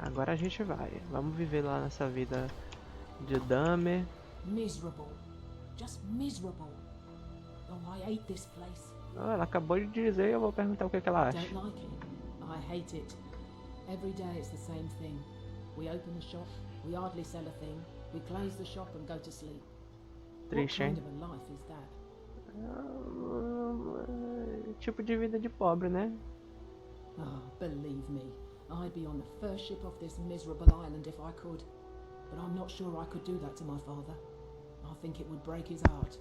Agora a gente vai. Vamos viver lá nessa vida de Dummer. Miserable. Just miserable. Oh, I hate this place. Oh, ela acabou de dizer e eu vou perguntar o que, que ela acha. Don't like it. I hate it. Every day it's the same thing. We open the shop, we hardly sell a thing, we close the shop and go to sleep. Triste, What hein? kind of a life is that? Tipo de vida de pobre, né? Ah, believe me, I'd be on the first ship off this miserable island if I could. But I'm not sure I could do that to my father. I think it would break his heart.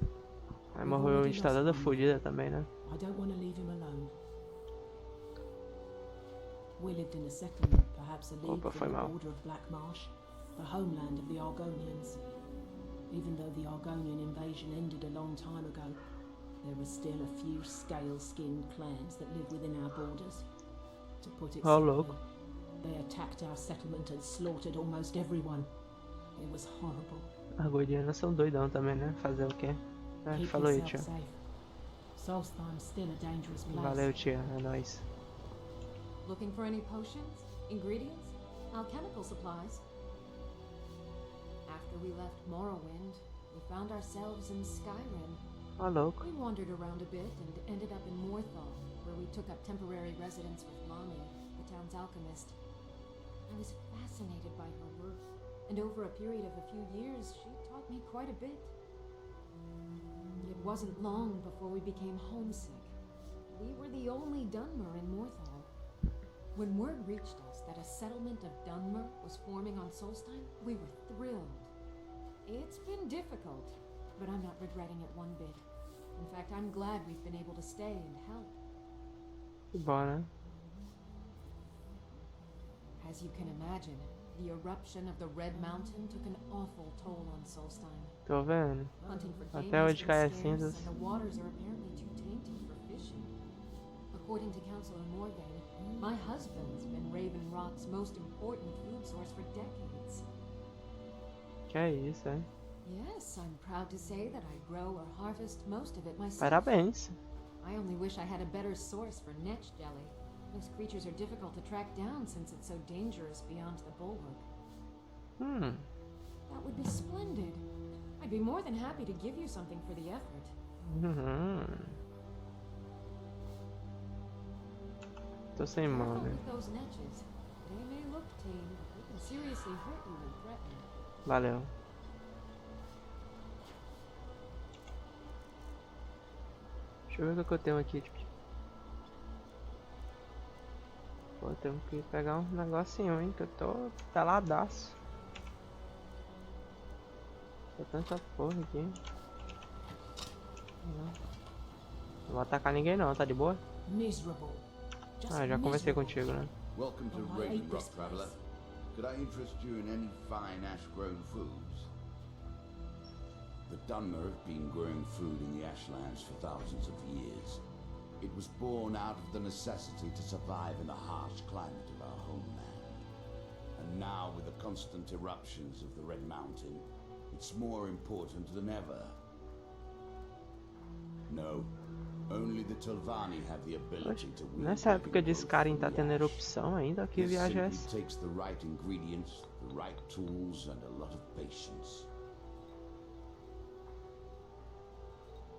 Aí morreu em estrada da fodida também, né? I don't want to leave him alone. We lived in a settlement, perhaps a league Opa, foi from the mal. border of Black Marsh, the homeland of the Argonians. Even though the Argonian invasion ended a long time ago, there are still a few scale-skinned clans that live within our borders. To put it Oh, simply, look. they attacked our settlement and slaughtered almost everyone. It was horrible. Argonianos são doidão também, né? Fazer o quê? Keep Falou aí, yourself tia. safe. Solstheim's still a dangerous place. Valeu, tia. É nóis. Looking for any potions, ingredients, alchemical supplies? After we left Morrowind, we found ourselves in Skyrim. Ó, louco. We wandered around a bit and ended up in Morthal, where we took up temporary residence with Lani, the town's alchemist. I was fascinated by her work, and over a period of a few years, she taught me quite a bit. It wasn't long before we became homesick. We were the only Dunmer in Morthal. When word reached us that a settlement of Dunmer was forming on Solstheim, we were thrilled. It's been difficult, but I'm not regretting it one bit. In fact, I'm glad we've been able to stay and help. Que bom, né? As you can imagine, the eruption of the Red Mountain took an awful toll on Solstheim. Tô vendo. Hunting for game Até has hoje been cai as scarce, cinzas. and the waters are apparently too tainted for fishing. According to Councillor Morvain, my husband's been Raven Rock's most important food source for decades. Que é isso, hein? Yes, I'm proud to say that I grow or harvest most of it myself. Parabéns. I only wish I had a better source for netch jelly. Those creatures are difficult to track down since it's so dangerous beyond the bulwark. That would be splendid. I'd be more than happy to give you something for the effort. Tô sem mão, Careful né? with those netches. They may look tame, but they can seriously hurt you when threatened. Valeu. Deixa eu ver o que eu tenho aqui. Pô, eu tenho que pegar um negocinho, hein? Que eu tô peladaço. Tô tanta porra aqui. Não vou atacar ninguém não, tá de boa? Miserable. Just Ah, já conversei miserable. contigo, né? Welcome to Oh, I Raven hate Rock, this traveller. place. Could I interest you in any fine ash-grown foods? The Dunmer have been growing food in the ashlands for thousands of years. It was born out of the necessity to survive in the harsh climate of our homeland. And now, with the constant eruptions of the Red Mountain, it's more important than ever. No, only the Telvanni have the ability to weave Nessa época de living growth Skyrim from tá the tendo ash. erupção ainda? Que This viagem é simply essa? takes the right ingredients, the right tools, and a lot of patience.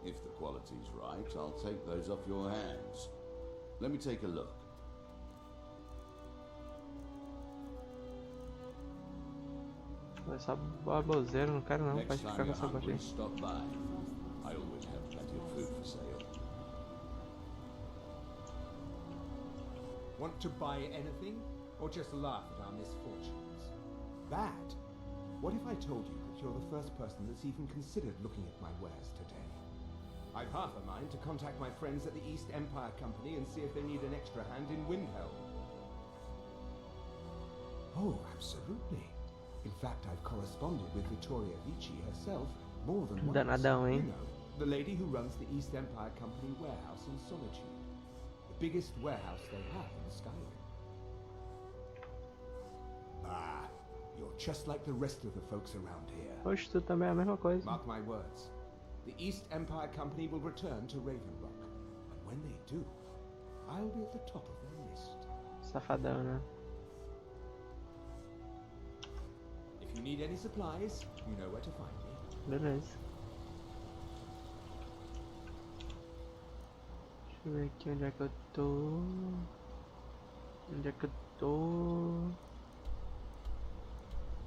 If the quality's right, I'll take those off your hands. Let me take a look. Essa baboseira, não quero não, pode Next ficar time com you're essa hungry, boquinha. stop by. I always have plenty of food for sale. Want to buy anything, or just laugh at our misfortunes? That? What if I told you that you're the first person that's even considered looking at my wares today? I've half a mind to contact my friends at the East Empire Company and see if they need an extra hand in Windhelm. Oh, absolutely. In fact, I've corresponded with Vittoria Vici herself more than once. Danadão, hein? You know, the lady who runs the East Empire Company warehouse in Solitude. The biggest warehouse they have in Skyrim. Ah, you're just like the rest of the folks around here. Oxe, tu também é a mesma coisa. Mark my words. The East Empire Company will return to Raven Rock. And when they do, I'll be at the top of their list. Safadão, né? need any supplies, you know where to find me. Beleza. Deixa eu ver aqui onde é que eu tô. Onde é que eu tô?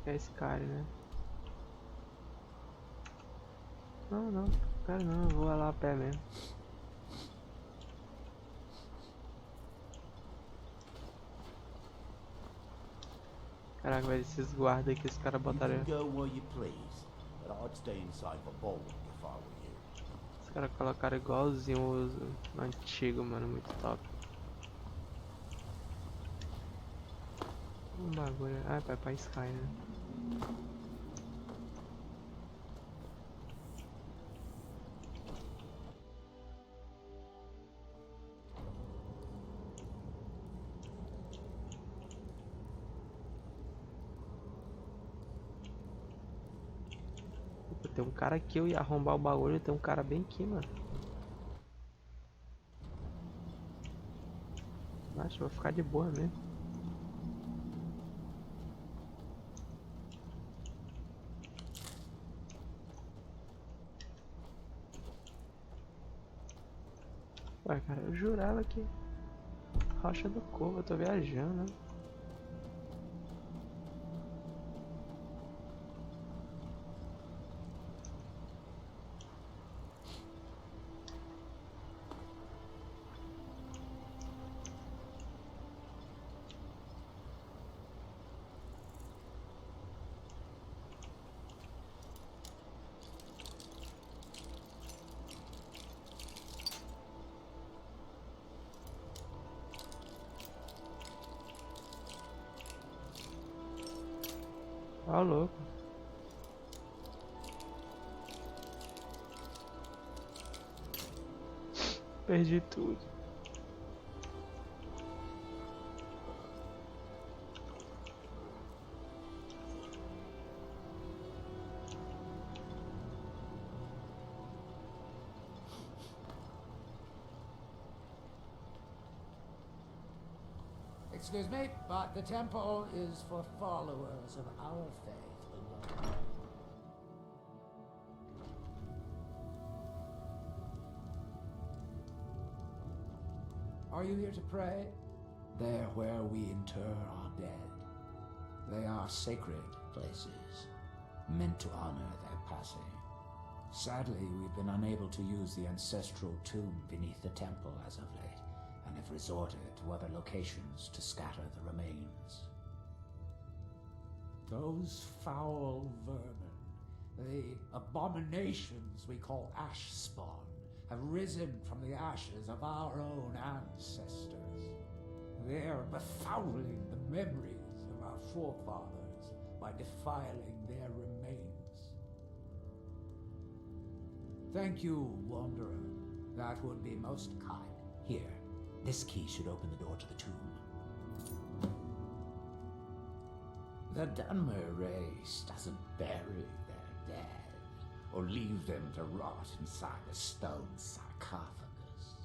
É esse cara, né? Não, cara não, eu vou lá a pé mesmo. Caraca, velho, esses guardas aqui, os caras botaram. You can go where you please, but I'd stay inside the building if I were you. Os caras colocaram igualzinho os antigo, mano, muito top. Um bagulho. Ah, vai pra Sky, né? Tem um cara aqui, eu ia arrombar o bagulho, tem um cara bem aqui, mano. Acho que vou ficar de boa mesmo. Ué, cara, eu jurava que Rocha do Corvo, eu tô viajando, né? Ó, louco. Perdi tudo. Excuse me, but the temple is for followers of our faith alone. Are you here to pray? There where we inter our dead. They are sacred places, meant to honor their passing. Sadly, we've been unable to use the ancestral tomb beneath the temple as of late, and have resorted to other locations to scatter the remains. Those foul vermin, the abominations we call ash spawn, have risen from the ashes of our own ancestors. They're befouling the memories of our forefathers by defiling their remains. Thank you, Wanderer. That would be most kind. Here. This key should open the door to the tomb. The Dummer race doesn't bury their dead, or leave them to rot inside a stone sarcophagus.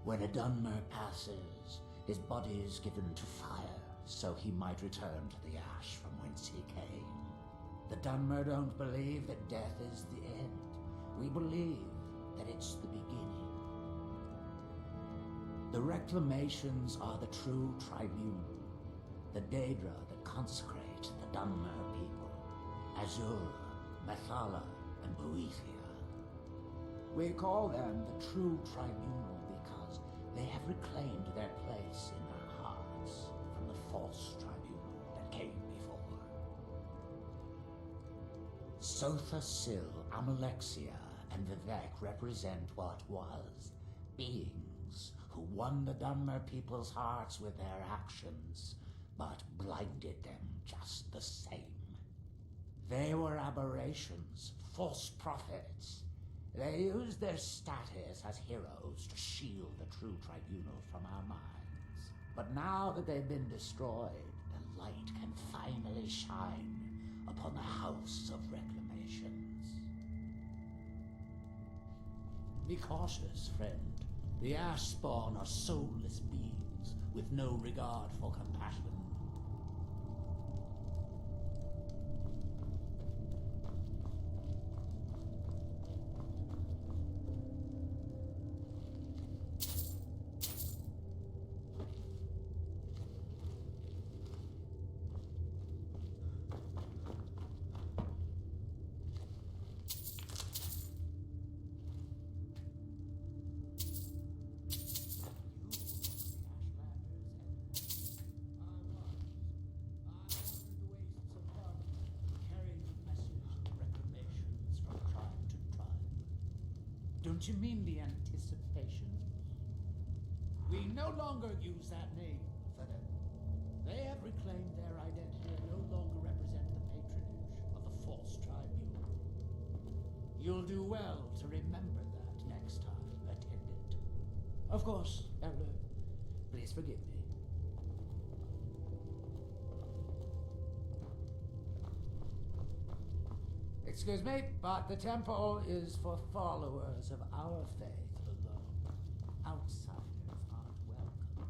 When a Dummer passes, his body is given to fire, so he might return to the ash from whence he came. The Dummer don't believe that death is the end. We believe that it's the beginning. The reclamations are the true tribunal, the Daedra that consecrate the Dummer people, Azur, Methala, and Boethia. We call them the true tribunal because they have reclaimed their place in our hearts from the false tribunal that came before. Sotha Sil, Amalexia, and Vivek represent what was, beings who won the Dunmer people's hearts with their actions, but blinded them just the same. They were aberrations, false prophets. They used their status as heroes to shield the true tribunal from our minds. But now that they've been destroyed, the light can finally shine upon the House of Reclamations. Be cautious, friend. The Ash Spawn are soulless beings with no regard for compassion. Don't you mean the anticipations? We no longer use that name for them. They have reclaimed their identity and no longer represent the patronage of the False Tribune. You'll do well to remember that next time, Attendant. Of course, Elder, please forgive me. Excuse me, but the temple is for followers of our faith alone. Outsiders aren't welcome here.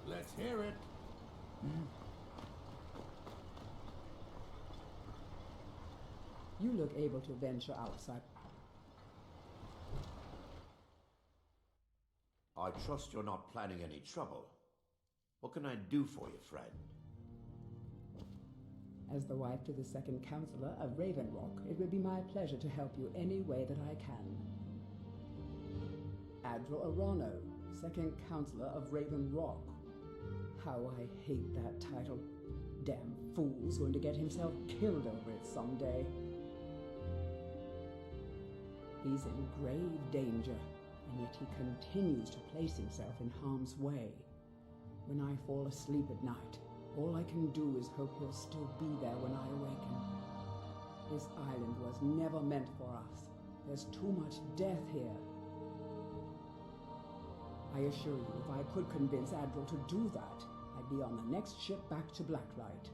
Let's hear it. You look able to venture outside. I trust you're not planning any trouble. What can I do for you, friend? As the wife to the second counselor of Ravenrock, it would be my pleasure to help you any way that I can. Admiral Arano, second counselor of Ravenrock. How I hate that title. Damn fool's going to get himself killed over it someday. He's in grave danger, and yet he continues to place himself in harm's way. When I fall asleep at night, all I can do is hope he'll still be there when I awaken. This island was never meant for us. There's too much death here. I assure you, if I could convince Admiral to do that, I'd be on the next ship back to Blacklight.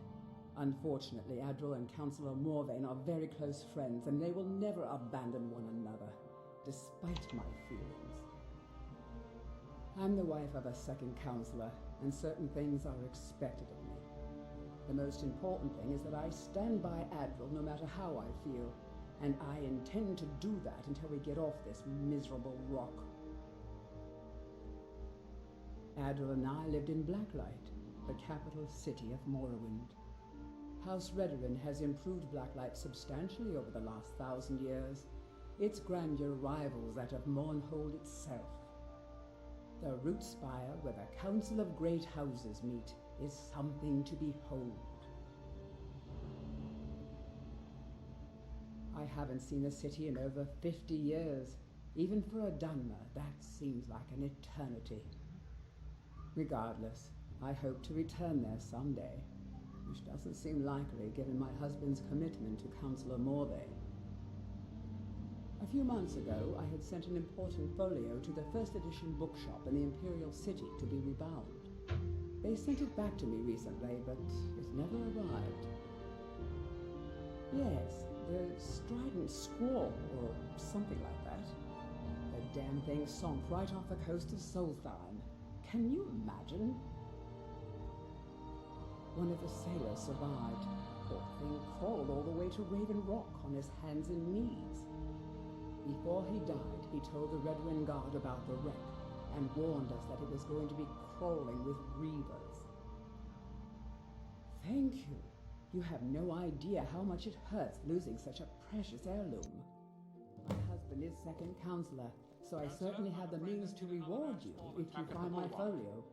Unfortunately, Admiral and Councillor Morvain are very close friends, and they will never abandon one another, despite my feelings. I'm the wife of a second counselor, and certain things are expected of me. The most important thing is that I stand by Admiral no matter how I feel, and I intend to do that until we get off this miserable rock. Admiral and I lived in Blacklight, the capital city of Morrowind. House Redoran has improved Blacklight substantially over the last 1,000 years. Its grandeur rivals that of Mournhold itself. The root spire where the Council of Great Houses meet is something to behold. I haven't seen a city in over 50 years. Even for a Dunmer, that seems like an eternity. Regardless, I hope to return there someday, which doesn't seem likely given my husband's commitment to Councillor Morvain. A few months ago, I had sent an important folio to the first edition bookshop in the Imperial City to be rebound. They sent it back to me recently, but it never arrived. Yes, the Strident Squall, or something like that. The damn thing sunk right off the coast of Solstheim. Can you imagine? One of the sailors survived. Poor thing crawled all the way to Raven Rock on his hands and knees. Before he died, he told the Red Wind Guard about the wreck and warned us that it was going to be crawling with reavers. Thank you. You have no idea how much it hurts losing such a precious heirloom. My husband is second counselor, so I certainly have the means to reward you if you find my folio.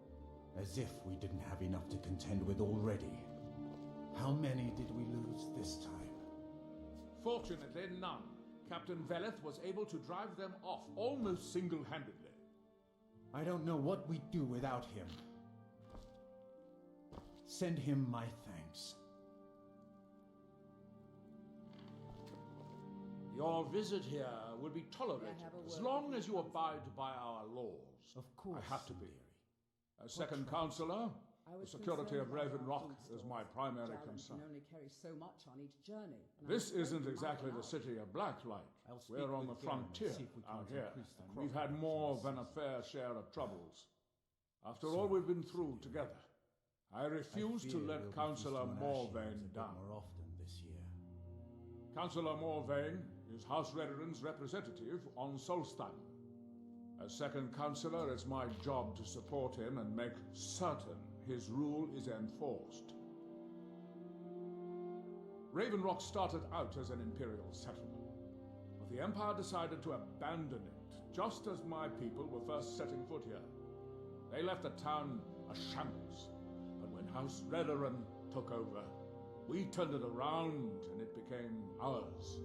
As if we didn't have enough to contend with already. How many did we lose this time? Fortunately, none. Captain Veleth was able to drive them off almost single-handedly. I don't know what we'd do without him. Send him my thanks. Your visit here will be tolerated as long as you abide by our laws. Of course. I have to be. As second counselor, the security of Raven Rock is my primary concern. Can only carry so much on each journey. This isn't exactly the city of Blacklight. We're on the frontier out here, and we've had more than a fair share of troubles. After all we've been through together, I refuse to let Councillor Morvain down. More often this year. Councillor Morvain is House Rederin's representative on Solstheim. As second councillor, it's my job to support him and make certain his rule is enforced. Raven Rock started out as an imperial settlement, but the Empire decided to abandon it just as my people were first setting foot here. They left the town a shambles, but when House Redarin took over, we turned it around and it became ours.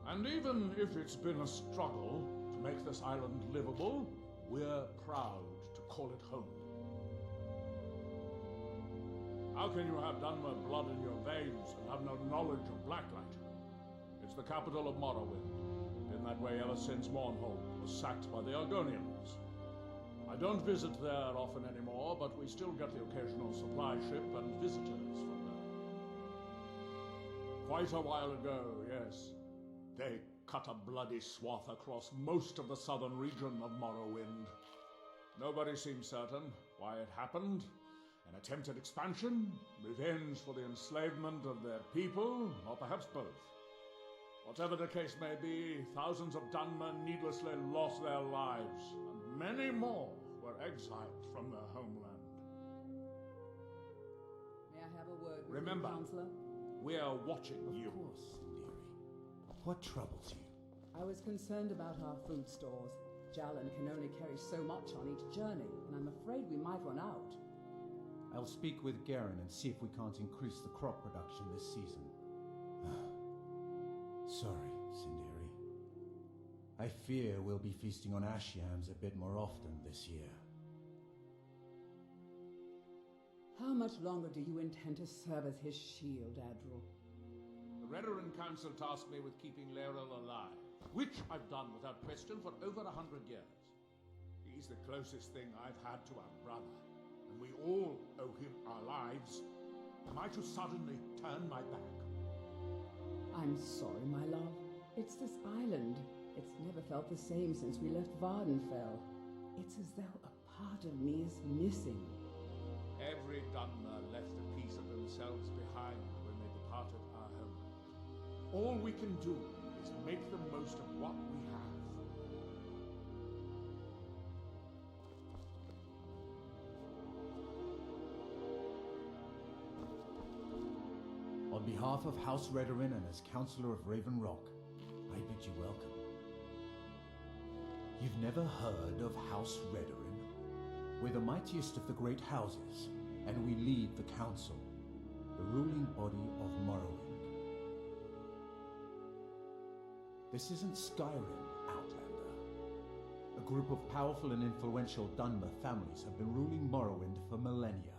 And even if it's been a struggle to make this island livable, we're proud to call it home. How can you have Dunmer blood in your veins and have no knowledge of Blacklight? It's the capital of Morrowind. Been that way ever since Mournhold was sacked by the Argonians. I don't visit there often anymore, but we still get the occasional supply ship and visitors from there. Quite a while ago, yes. They cut a bloody swath across most of the southern region of Morrowind. Nobody seems certain why it happened. An attempted expansion, revenge for the enslavement of their people, or perhaps both. Whatever the case may be, thousands of Dunmer needlessly lost their lives, and many more were exiled from their homeland. May I have a word with Remember, you, Counselor? we are watching you. Of course, dearie. What troubles you? I was concerned about our food stores. Jallan can only carry so much on each journey, and I'm afraid we might run out. I'll speak with Garen and see if we can't increase the crop production this season. Sorry, Sinderi. I fear we'll be feasting on ash yams a bit more often this year. How much longer do you intend to serve as his shield, Adral? The Redarin Council tasked me with keeping Laeral alive, which I've done without question for over 100 years. He's the closest thing I've had to our brother, and we all owe him our lives. Am I to suddenly turn my back? I'm sorry, my love. It's this island. It's never felt the same since we left Vardenfell. It's as though a part of me is missing. Every Dunmer left a piece of themselves behind when they departed our home. All we can do is make the most of what we have. On behalf of House Redarin and as Councillor of Raven Rock, I bid you welcome. You've never heard of House Redarin? We're the mightiest of the great houses, and we lead the Council, the ruling body of Morrowind. This isn't Skyrim, Outlander. A group of powerful and influential Dunmer families have been ruling Morrowind for millennia.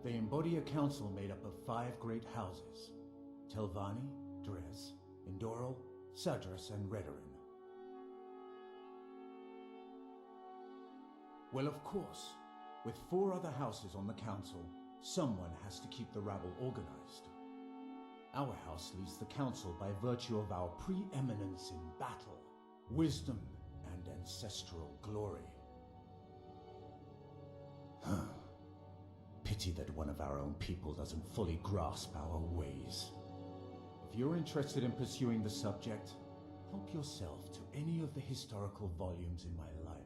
They embody a council made up of 5 great houses: Telvanni, Dres, Indoril, Sadras, and Redarin. Well, of course, With 4 other houses on the council, someone has to keep the rabble organized. Our house leads the council by virtue of our preeminence in battle, wisdom, and ancestral glory. Pity that one of our own people doesn't fully grasp our ways. If you're interested in pursuing the subject, help yourself to any of the historical volumes in my library.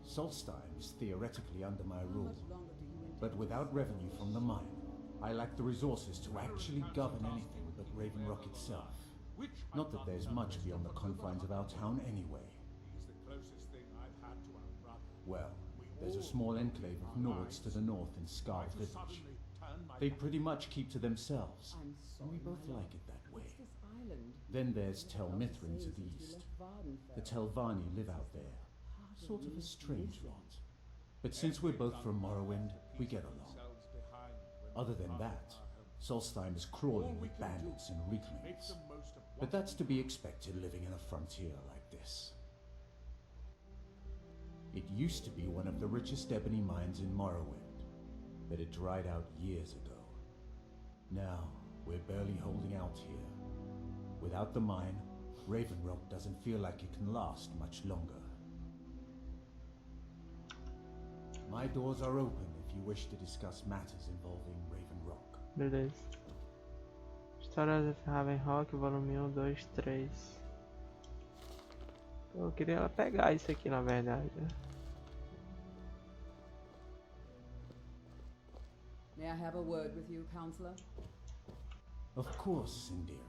Solstheim is theoretically under my rule, but without revenue from the mine, I lack the resources to actually govern anything but Raven Rock itself. Not that there's much beyond the confines of our town anyway. Well, there's a small enclave of Nords to the north in Scar Village. They pretty much keep to themselves, and we both like it that way. Then there's Tel Mithrin to the east. The Telvanni live out there, sort of a strange lot. But since we're both from Morrowind, we get along. Other than that, Solstheim is crawling with bandits and reclaims. But that's to be expected living in a frontier like this. It used to be one of the richest ebony mines in Morrowind, but it dried out years ago. Now, we're barely holding out here. Without the mine, Raven Rock doesn't feel like it can last much longer. My doors are open if you wish to discuss matters involving Raven Rock. Beleza. História da Raven Rock, volume 1, 2, 3. Eu queria ela pegar isso aqui na verdade. May I have a word with you, Counselor? Of course, Sindiri.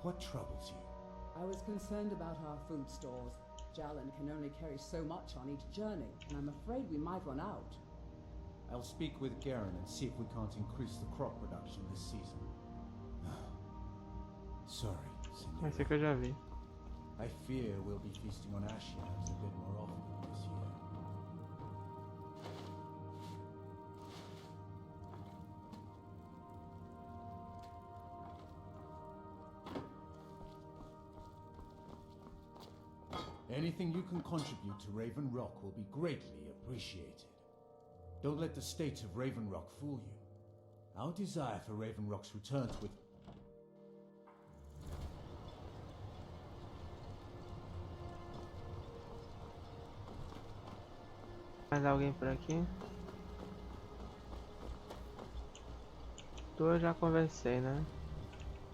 What troubles you? I was concerned about our food stores. Jalan can only carry so much on each journey, and I'm afraid we might run out. I'll speak with Garen and see if we can't increase the crop production this season. Sorry, Sindiri. Esse aqui eu já vi. I fear we'll be feasting on ash yams a bit more often this year. Anything you can contribute to Raven Rock will be greatly appreciated. Don't let the state of Raven Rock fool you. Our desire for Raven Rock's return to it. Mais alguém por aqui? Tu eu já conversei, né?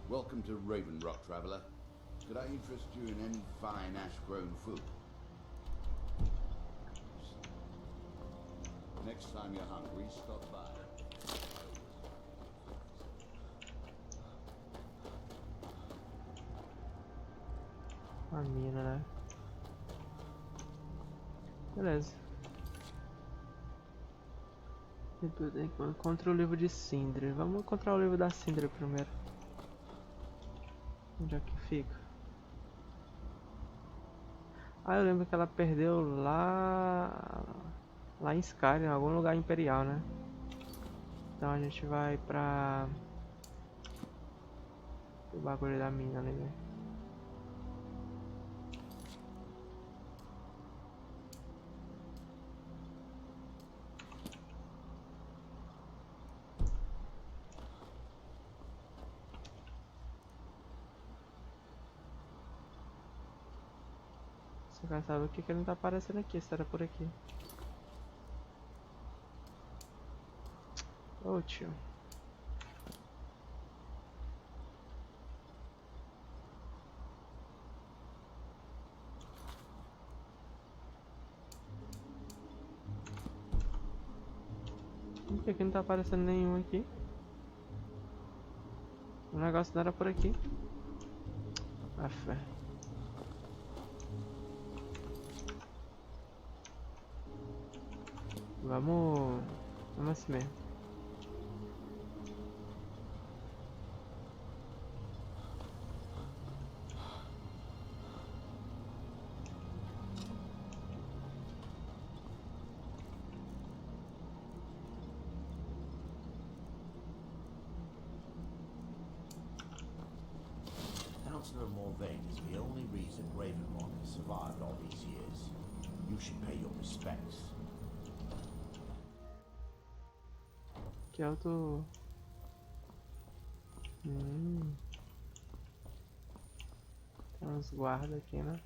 Welcome to Raven Rock, traveler. Could I interest you in any fine ash-grown food? Next time you're hungry, stop by. A mina, né? Beleza. Encontre o livro de Sindri. Vamos encontrar o livro da Sindri primeiro. Onde é que fica? Ah, eu lembro que ela perdeu lá em Skyrim, em algum lugar imperial, né? Então a gente vai pra o bagulho da mina ali, né? Você quer saber o que não tá aparecendo aqui, se era por aqui. Ô tio. Por que não tá aparecendo nenhum aqui? O negócio não era por aqui. A fé. Vamos assim mesmo. Chancellor Morvain is the only reason Ravenrock has survived all these years. You should pay your respects. Que é o do... Tem uns guardas aqui, né?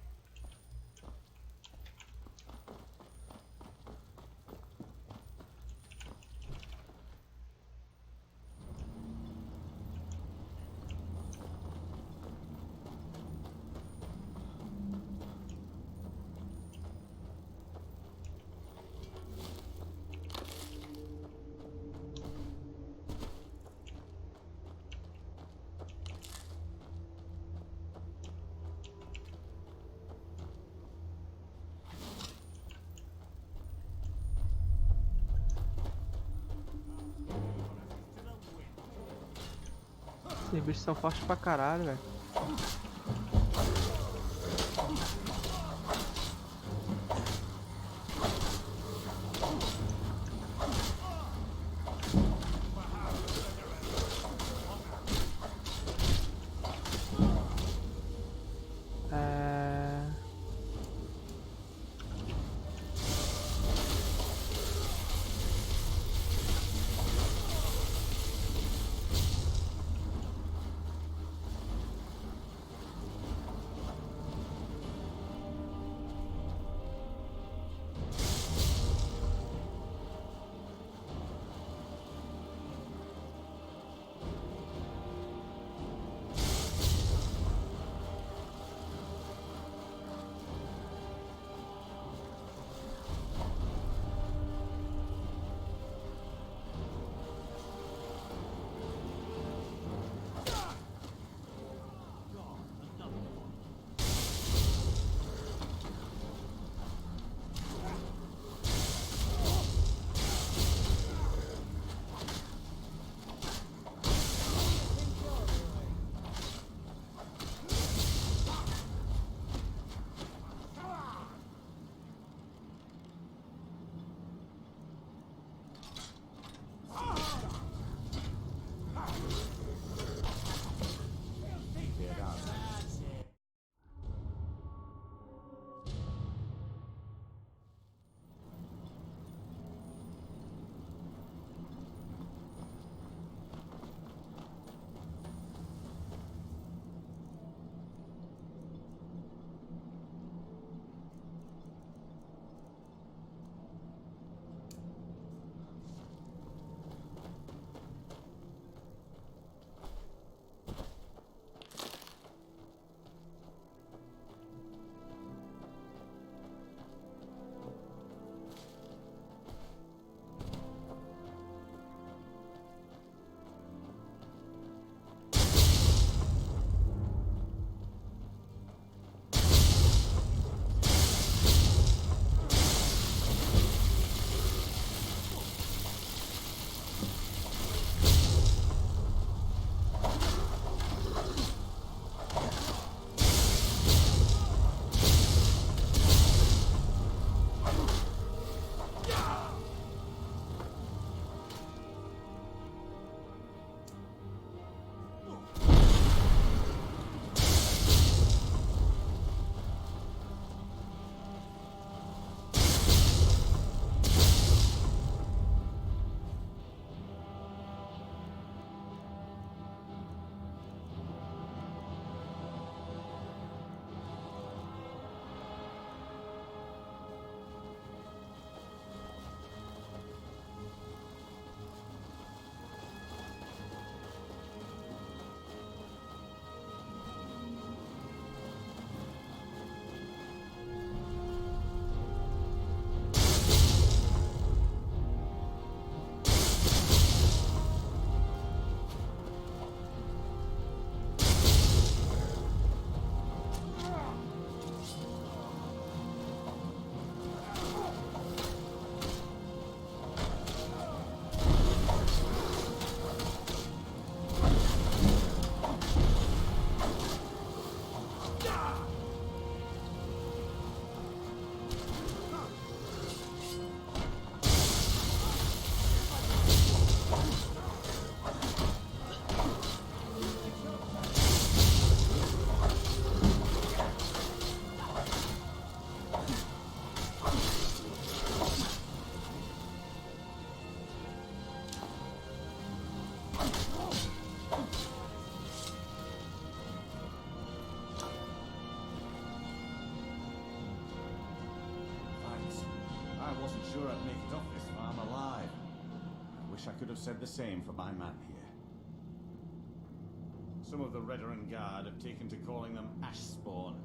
Esses bichos são fortes pra caralho, velho. wasn't sure I'd make it off this farm alive. I wish I could have said the same for my man here. Some of the Redoran Guard have taken to calling them Ashspawn.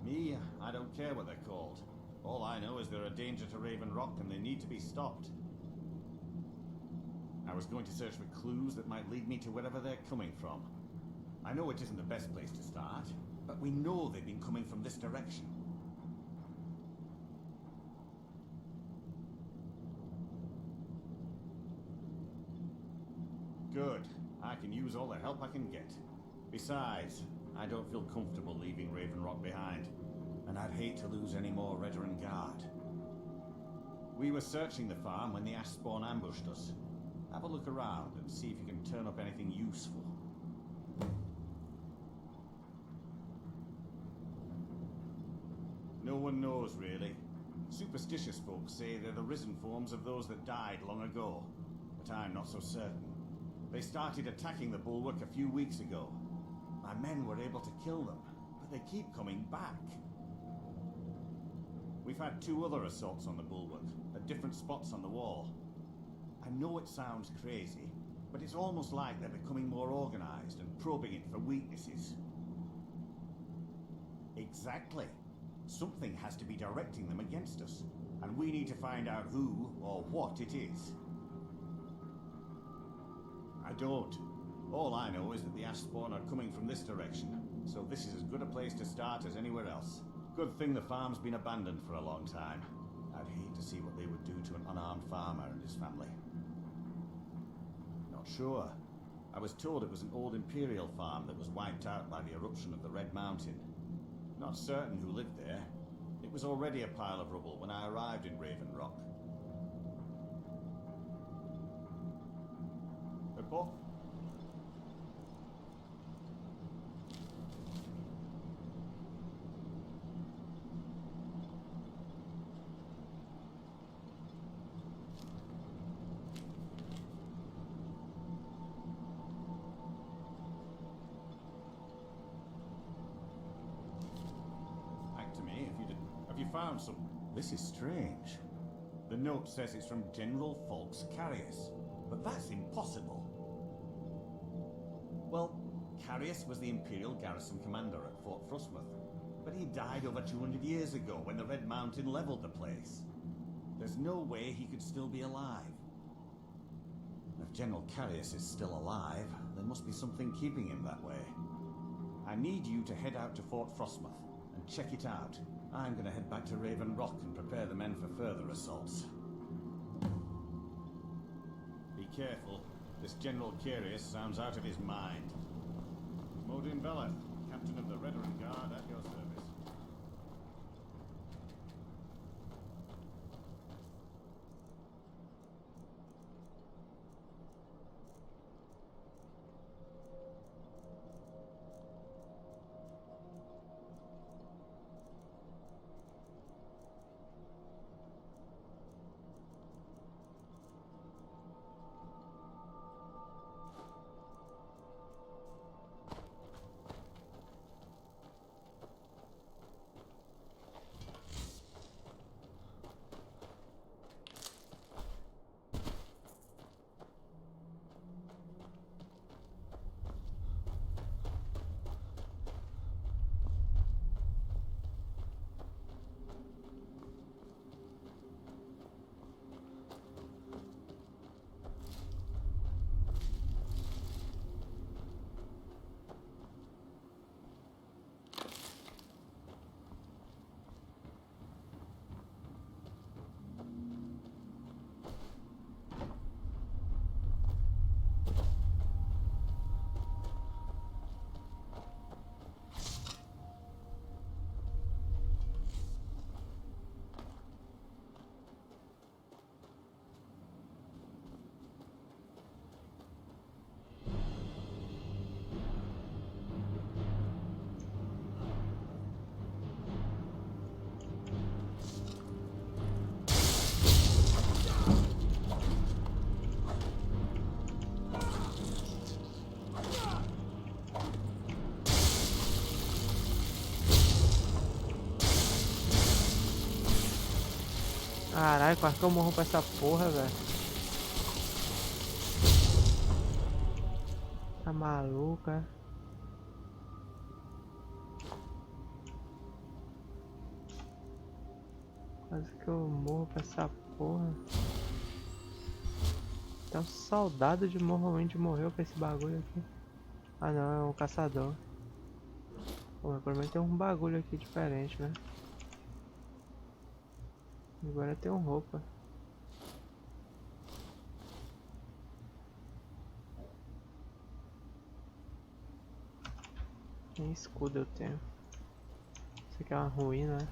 Me, I don't care what they're called. All I know is they're a danger to Raven Rock and they need to be stopped. I was going to search for clues that might lead me to wherever they're coming from. I know it isn't the best place to start, but we know they've been coming from this direction. Good. I can use all the help I can get. Besides, I don't feel comfortable leaving Raven Rock behind, and I'd hate to lose any more Redoran Guard. We were searching the farm when the Ashspawn ambushed us. Have a look around and see if you can turn up anything useful. No one knows, really. Superstitious folks say they're the risen forms of those that died long ago, but I'm not so certain. They started attacking the bulwark a few weeks ago. My men were able to kill them, but they keep coming back. We've had 2 other assaults on the bulwark, at different spots on the wall. I know it sounds crazy, but it's almost like they're becoming more organized and probing it for weaknesses. Exactly. Something has to be directing them against us, and we need to find out who or what it is. I don't. All I know is that the Ashspawn are coming from this direction, so this is as good a place to start as anywhere else. Good thing the farm's been abandoned for a long time. I'd hate to see what they would do to an unarmed farmer and his family. Not sure. I was told it was an old Imperial farm that was wiped out by the eruption of the Red Mountain. Not certain who lived there. It was already a pile of rubble when I arrived in Raven Rock. Report. Found some. This is strange. The note says it's from General Folks Carius, but that's impossible. Well, Carius was the Imperial garrison commander at Fort Frostmoth, but he died over 200 years ago when the Red Mountain leveled the place. There's no way he could still be alive. If General Carius is still alive, there must be something keeping him that way. I need you to head out to Fort Frostmoth and check it out. I'm going to head back to Raven Rock and prepare the men for further assaults. Be careful. This General Carius sounds out of his mind. Modin Veleth, Captain of the Redoran Guard, at your service. Caralho, quase que eu morro pra essa porra, velho. Tá maluca? Quase que eu morro pra essa porra. Até um soldado de Morrowind morreu pra esse bagulho aqui. Ah não, é um caçador. Pô, mas pelo menos tem um bagulho aqui diferente, né? Agora tem um roupa. Nem escudo eu tenho. Isso aqui é uma ruína, né?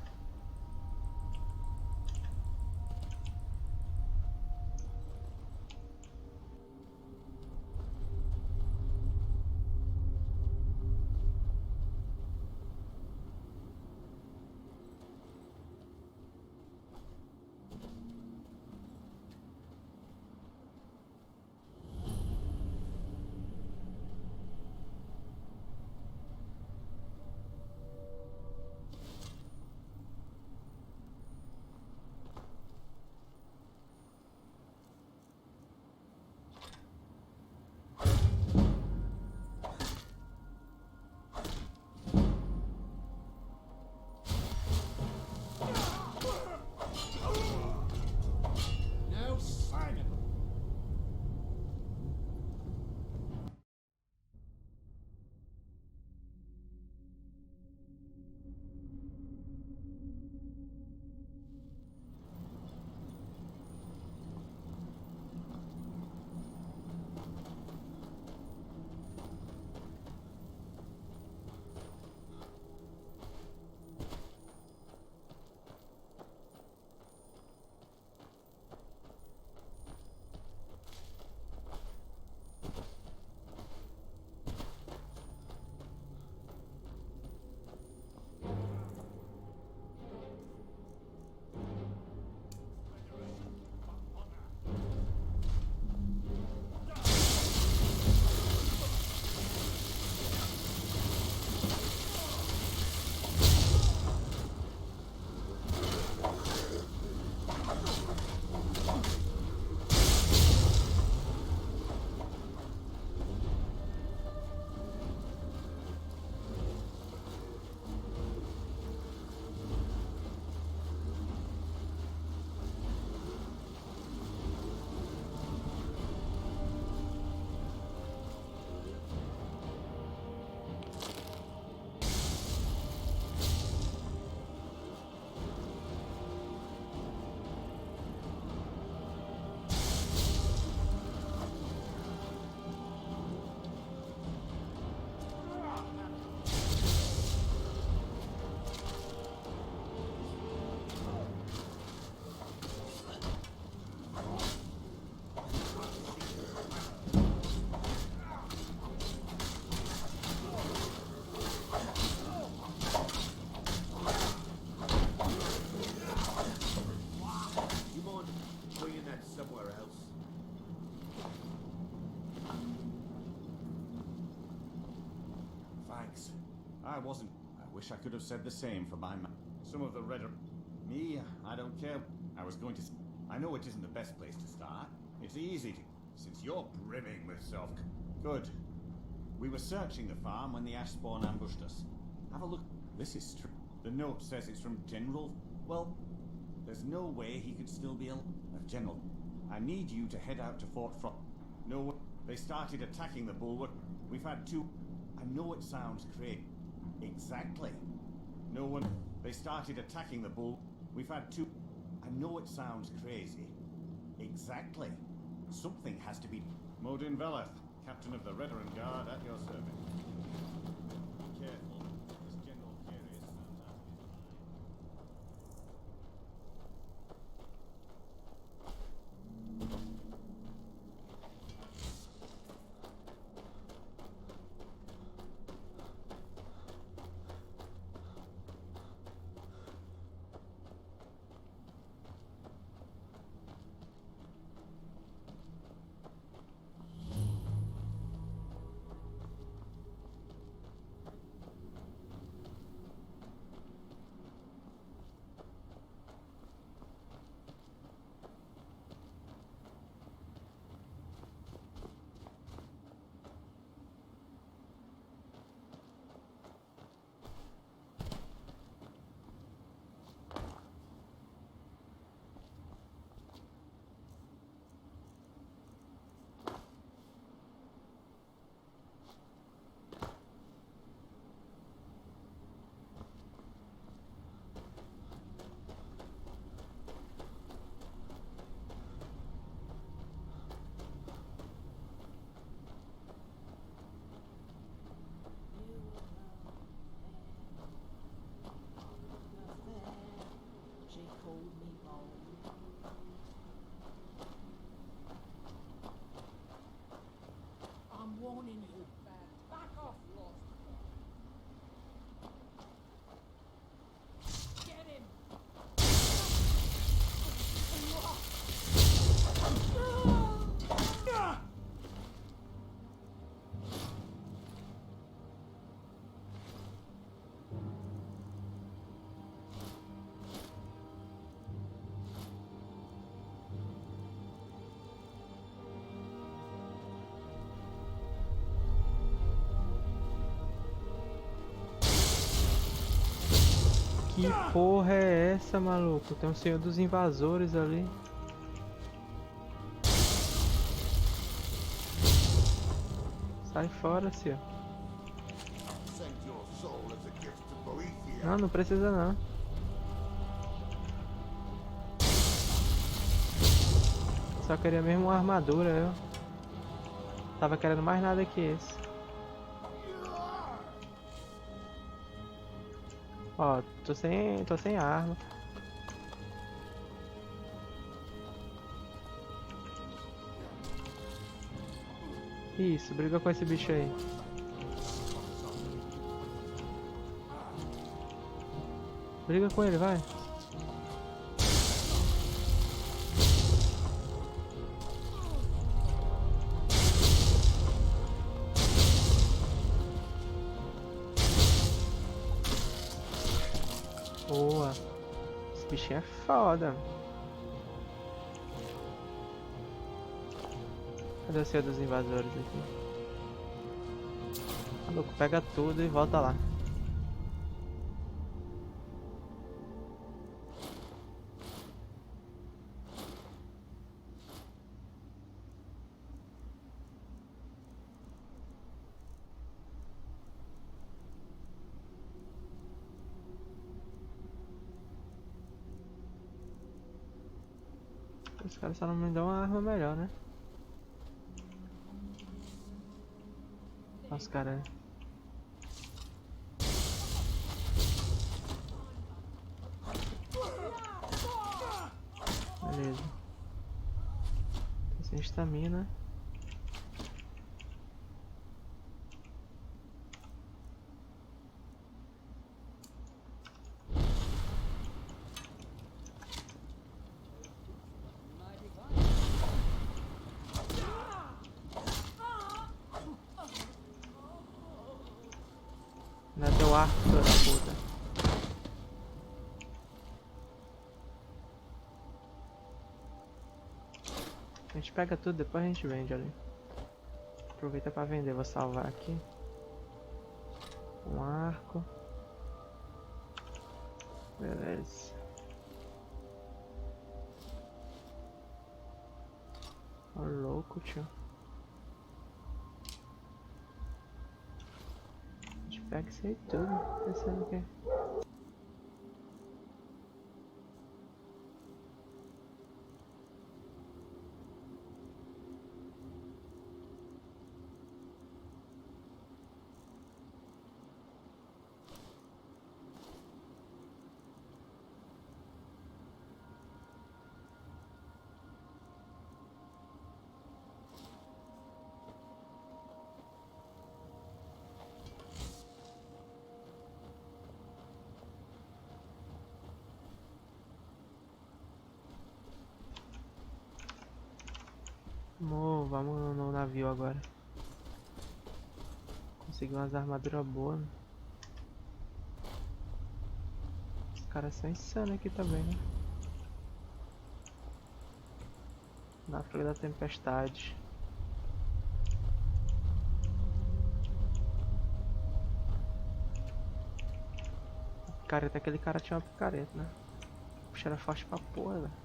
I wasn't. I wish I could have said the same for my some of the redder. Me, I don't care. I was going to. I know it isn't the best place to start. It's easy to. Since you're brimming with self. Good. We were searching the farm when the ash spawn ambushed us. Have a look. This is true. The note says it's from General. Well, there's no way he could still be a General. I need you to head out to Fort Frost. No, they started attacking the bulwark. We've had two. I know it sounds crazy. Exactly. No one. They started attacking the bull. We've had two. I know it sounds crazy. Exactly. Something has to be. Modin Veleth, captain of the Redoran Guard, at your service. Be careful. This General Carius sounds out of his mind. Que porra é essa, maluco? Tem um senhor dos invasores ali. Sai fora, senhor. Não, não precisa não. Só queria mesmo uma armadura, eu. Tava querendo mais nada que esse. Ó, tô sem arma. Isso, briga com esse bicho aí. Briga com ele, vai. Boa. Esse bichinho é foda. Cadê o senhor dos invasores aqui? Maluco, pega tudo e volta lá. Os caras só não me dão uma arma melhor, né? Os caras. Beleza. Tô sem estamina. Não é teu arco, filho da puta. A gente pega tudo, depois a gente vende ali. Aproveita pra vender, vou salvar aqui. Um arco. Beleza. Ô louco, tio. A gente pega isso aí tudo. Pensando o quê? Vamos no navio agora. Consegui umas armaduras boas. Né? Os caras são insanos aqui também, né? Na Flor da Tempestade. Picareta, aquele cara tinha uma picareta, né? Puxa, era forte pra porra, velho.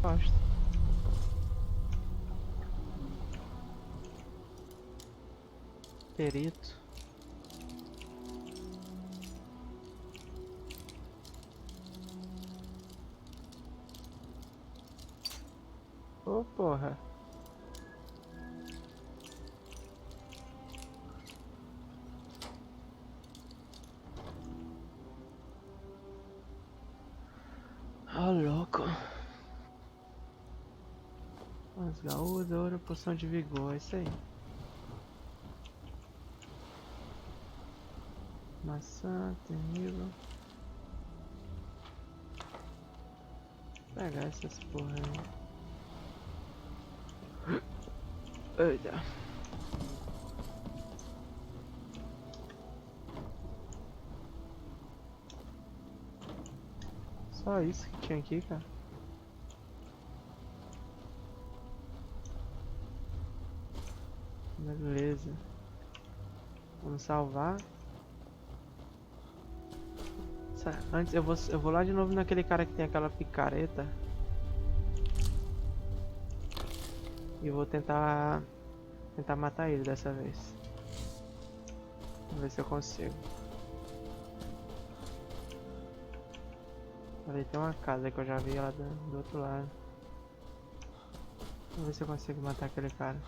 Gosto. Perito. Ô, porra. Ah, louco. As gaúdas, ouro, poção de vigor, é isso aí. Maçã, terrível. Vou pegar essas porra aí. Eita. Só isso que tinha aqui, cara. Beleza. Vamos salvar. Antes eu vou lá de novo naquele cara que tem aquela picareta. E vou tentar matar ele dessa vez. Vamos ver se eu consigo. Ali tem uma casa que eu já vi lá do outro lado. Vamos ver se eu consigo matar aquele cara.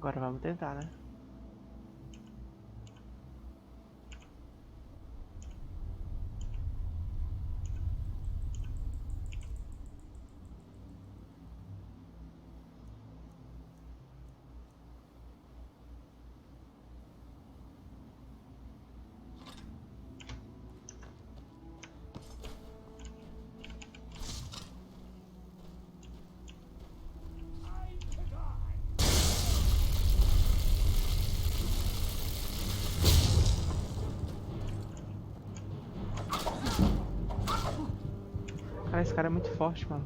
Agora vamos tentar, né? Cara, esse cara é muito forte, mano.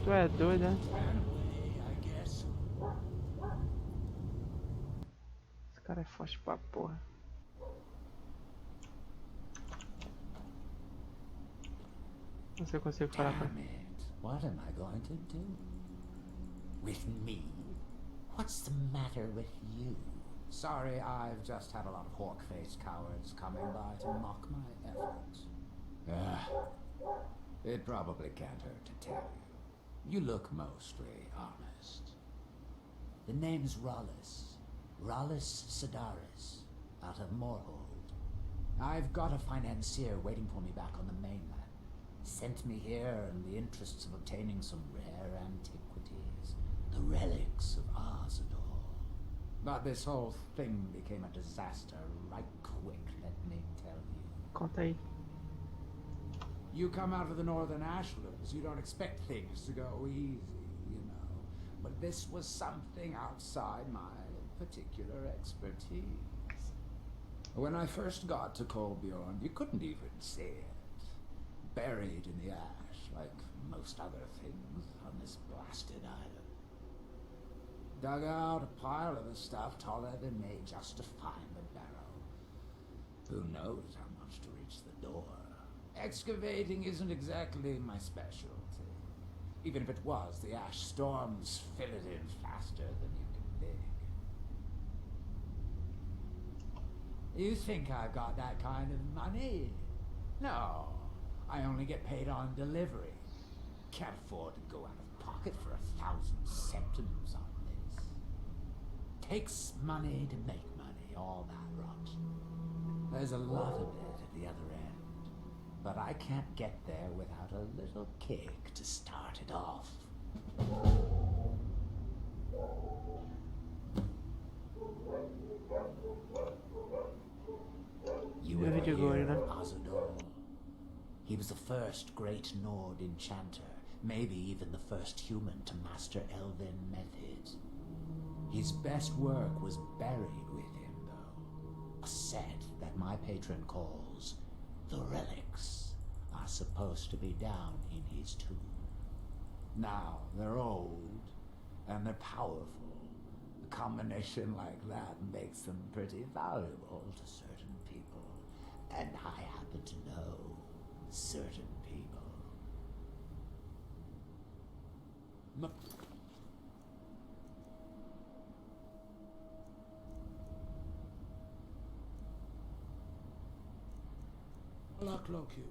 Tu é doido, né? Esse cara é forte pra porra. Não sei se eu consigo falar com ele. What am I going to do? With me? What's the matter with you? Sorry, I've just had a lot of hawk-faced cowards coming by to mock my efforts. It probably can't hurt to tell you. You look mostly honest. The name's Rollis. Rollis Sedaris, out of Moorhold. I've got a financier waiting for me back on the mainland. Sent me here in the interests of obtaining some rare antiquities. The relics of Arzador. But this whole thing became a disaster right quick, let me tell you. Conta aí. You come out of the northern ashlands, you don't expect things to go easy, you know. But this was something outside my particular expertise. When I first got to Kolbjorn, you couldn't even see it. Buried in the ash, like most other things on this blasted island. dug out a pile of the stuff taller than me just to find the barrel. Who knows how much to reach the door? Excavating isn't exactly my specialty. Even if it was, the ash storms fill it in faster than you can dig. You think I've got that kind of money? No, I only get paid on delivery. Can't afford to go out of pocket for 1,000 centimes on this. Takes money to make money, all that rot. There's a lot of it at the other end, but I can't get there without a little kick to start it off. You ever hear of Azador? He was the first great Nord enchanter, maybe even the first human to master elven methods. His best work was buried with him, though. A set that my patron calls the relics are supposed to be down in his tomb. Now, they're old, and they're powerful. A combination like that makes them pretty valuable to certain people, and I happen to know certain people. I'll cloak you.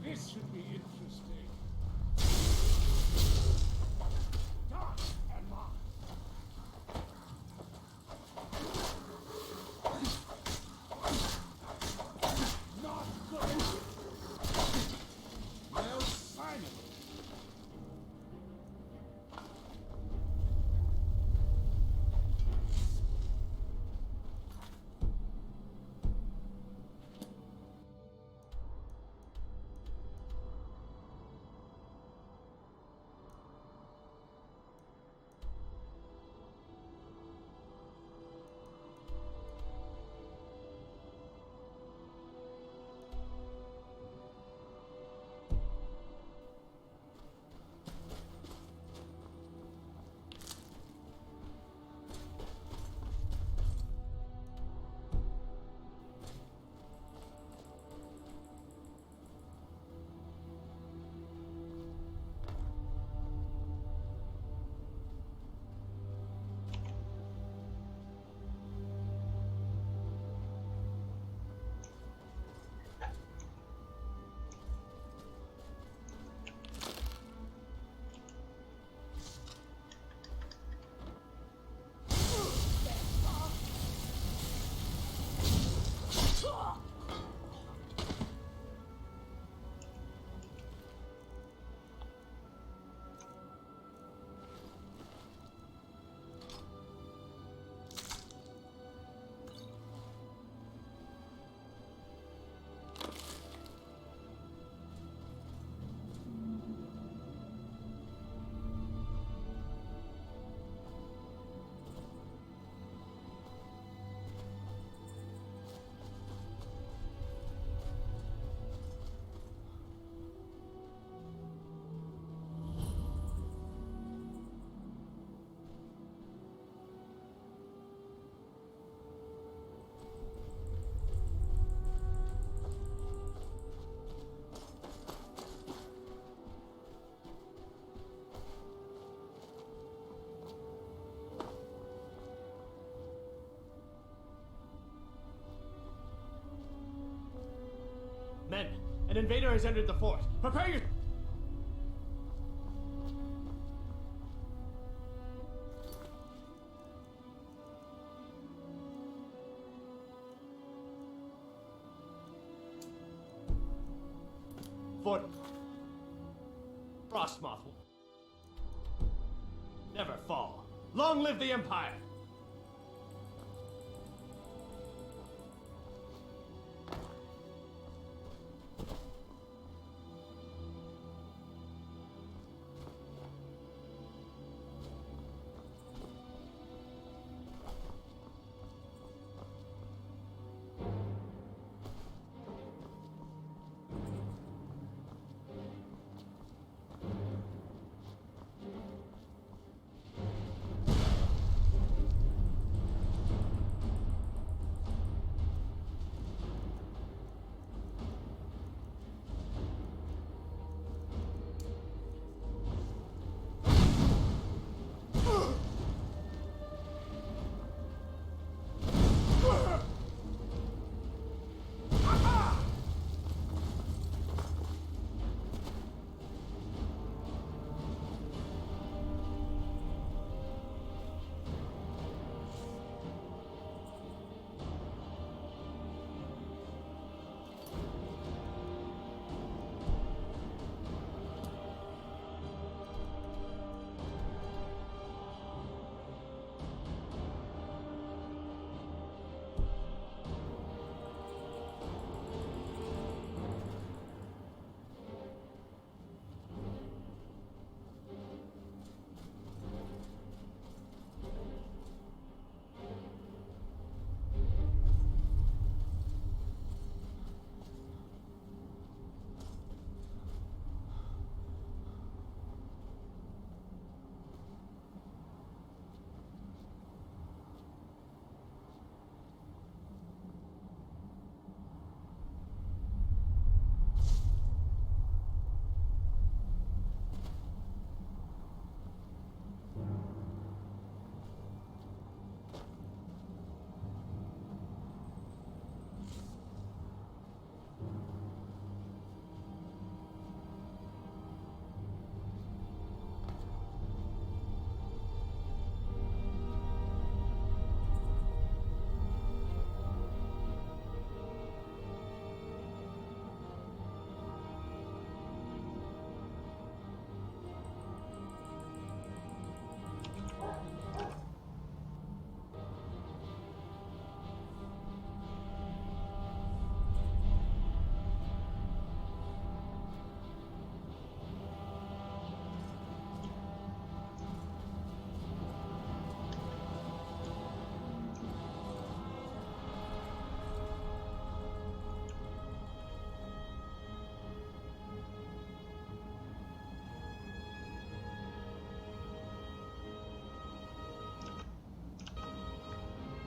This should be interesting. Not good. Well, Simon. An invader has entered the fort. Prepare your... Fort... Frostmoth will never fall. Long live the Empire!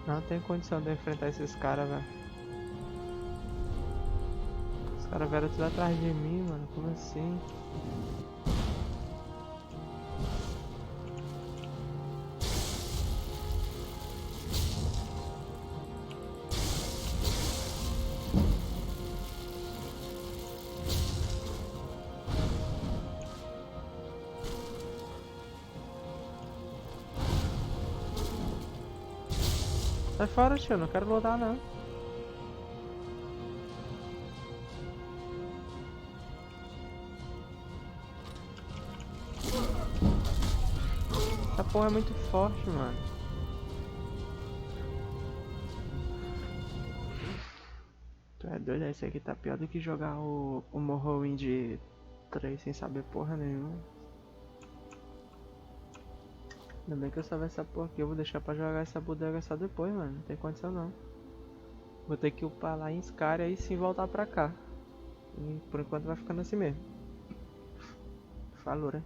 Não tem condição de eu enfrentar esses caras, velho. Os caras vieram tudo atrás de mim, mano. Como assim? Sai fora, tio, não quero lutar não. Essa porra é muito forte, mano. Tu é doido? Esse aqui tá pior do que jogar o Morrowind 3 sem saber porra nenhuma. Ainda bem que eu salvei essa porra aqui, eu vou deixar pra jogar essa bodega só depois, mano. Não tem condição não. Vou ter que upar lá em Skyrim e aí sim voltar pra cá. E por enquanto vai ficando assim mesmo. Falou, né?